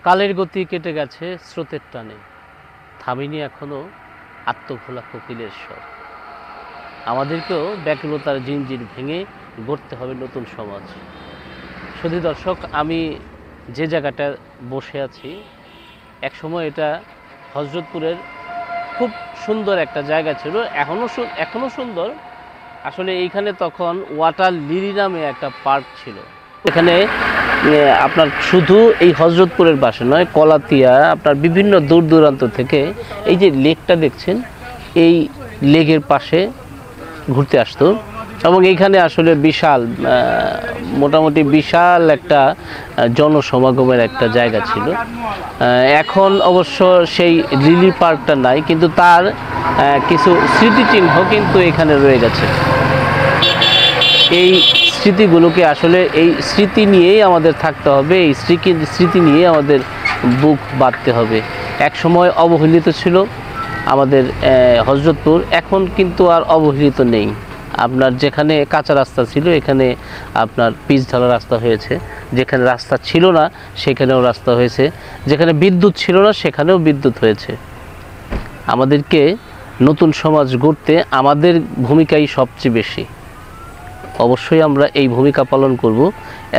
কালের গতি কেটে গেছে স্রোতের টানে, থামিনি এখনো আত্মভোলা কোকিলের স্বর। আমাদেরকেও ব্যাকুলতার জিঞ্জির ভেঙে গড়তে হবে নতুন সমাজ। শুধু দর্শক, আমি যে জায়গাটা বসে আছি, একসময় এটা হযরতপুরের খুব সুন্দর একটা জায়গা ছিল, এখনও সুন্দর। আসলে এইখানে তখন ওয়াটার লিলি নামে একটা পার্ক ছিল। এখানে আপনার শুধু এই হযরতপুরের বাসে নয়, কলাতিয়া, আপনার বিভিন্ন দূর দূরান্ত থেকে এই যে লেকটা দেখছেন, এই লেকের পাশে ঘুরতে আসতো। এবং এইখানে আসলে মোটামুটি বিশাল একটা জনসমাগমের একটা জায়গা ছিল। এখন অবশ্য সেই লিলি পার্কটা নাই, কিন্তু তার কিছু স্মৃতিচিহ্ন কিন্তু এখানে রয়ে গেছে। এই স্মৃতিগুলোকে আসলে এই স্মৃতি নিয়েই আমাদের থাকতে হবে, এই স্মৃতি নিয়ে আমাদের বুক বাঁধতে হবে। এক সময় অবহেলিত ছিল আমাদের হযরতপুর, এখন কিন্তু আর অবহেলিত নেই। আপনার যেখানে কাঁচা রাস্তা ছিল, এখানে আপনার পিচ ঢালা রাস্তা হয়েছে। যেখানে রাস্তা ছিল না, সেখানেও রাস্তা হয়েছে। যেখানে বিদ্যুৎ ছিল না, সেখানেও বিদ্যুৎ হয়েছে। আমাদেরকে নতুন সমাজ গড়তে আমাদের ভূমিকাই সবচেয়ে বেশি। অবশ্যই আমরা এই ভূমিকা পালন করব,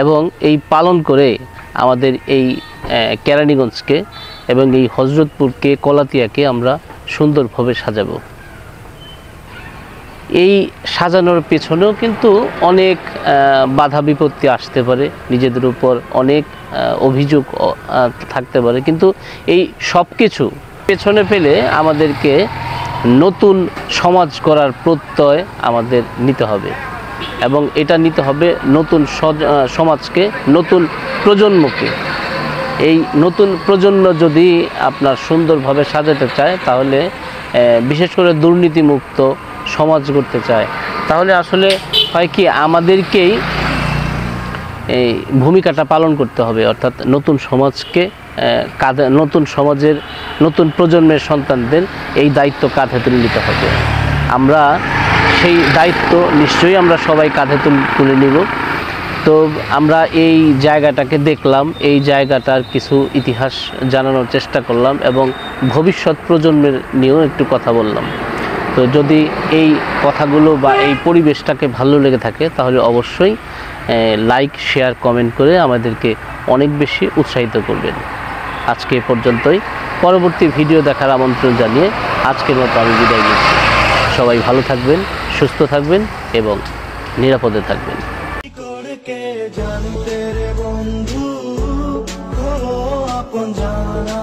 এবং এই পালন করে আমাদের এই কেরানীগঞ্জকে এবং এই হযরতপুরকে, কলাতিয়াকে আমরা সুন্দরভাবে সাজাবো। এই সাজানোর পেছনেও কিন্তু অনেক বাধা বিপত্তি আসতে পারে, নিজেদের উপর অনেক অভিযোগ থাকতে পারে, কিন্তু এই সব কিছু পেছনে ফেলে আমাদেরকে নতুন সমাজ গড়ার প্রত্যয় আমাদের নিতে হবে। এবং এটা নিতে হবে নতুন সমাজকে, নতুন প্রজন্মকে। এই নতুন প্রজন্ম যদি আপনার সুন্দরভাবে সাজাতে চায়, তাহলে বিশেষ করে দুর্নীতিমুক্ত সমাজ গড়তে চায়, তাহলে আসলে হয় কি, আমাদেরকেই এই ভূমিকাটা পালন করতে হবে। অর্থাৎ নতুন সমাজকে নতুন সমাজের নতুন প্রজন্মের সন্তানদের এই দায়িত্ব কাঁধে তুলে নিতে হবে। আমরা সেই দায়িত্ব নিশ্চয়ই আমরা সবাই কাঁধে তুলে নিব। তো আমরা এই জায়গাটাকে দেখলাম, এই জায়গাটার কিছু ইতিহাস জানানোর চেষ্টা করলাম, এবং ভবিষ্যৎ প্রজন্মের নিয়েও একটু কথা বললাম। তো যদি এই কথাগুলো বা এই পরিবেশটাকে ভালো লেগে থাকে, তাহলে অবশ্যই লাইক, শেয়ার, কমেন্ট করে আমাদেরকে অনেক বেশি উৎসাহিত করবেন। আজকে এ পর্যন্তই। পরবর্তী ভিডিও দেখার আমন্ত্রণ জানিয়ে আজকের মতো আমি বিদায় নিচ্ছি। সবাই ভালো থাকবেন, সুস্থ থাকবেন এবং নিরাপদে থাকবেন। জানতে রে বন্ধু, আপন জানা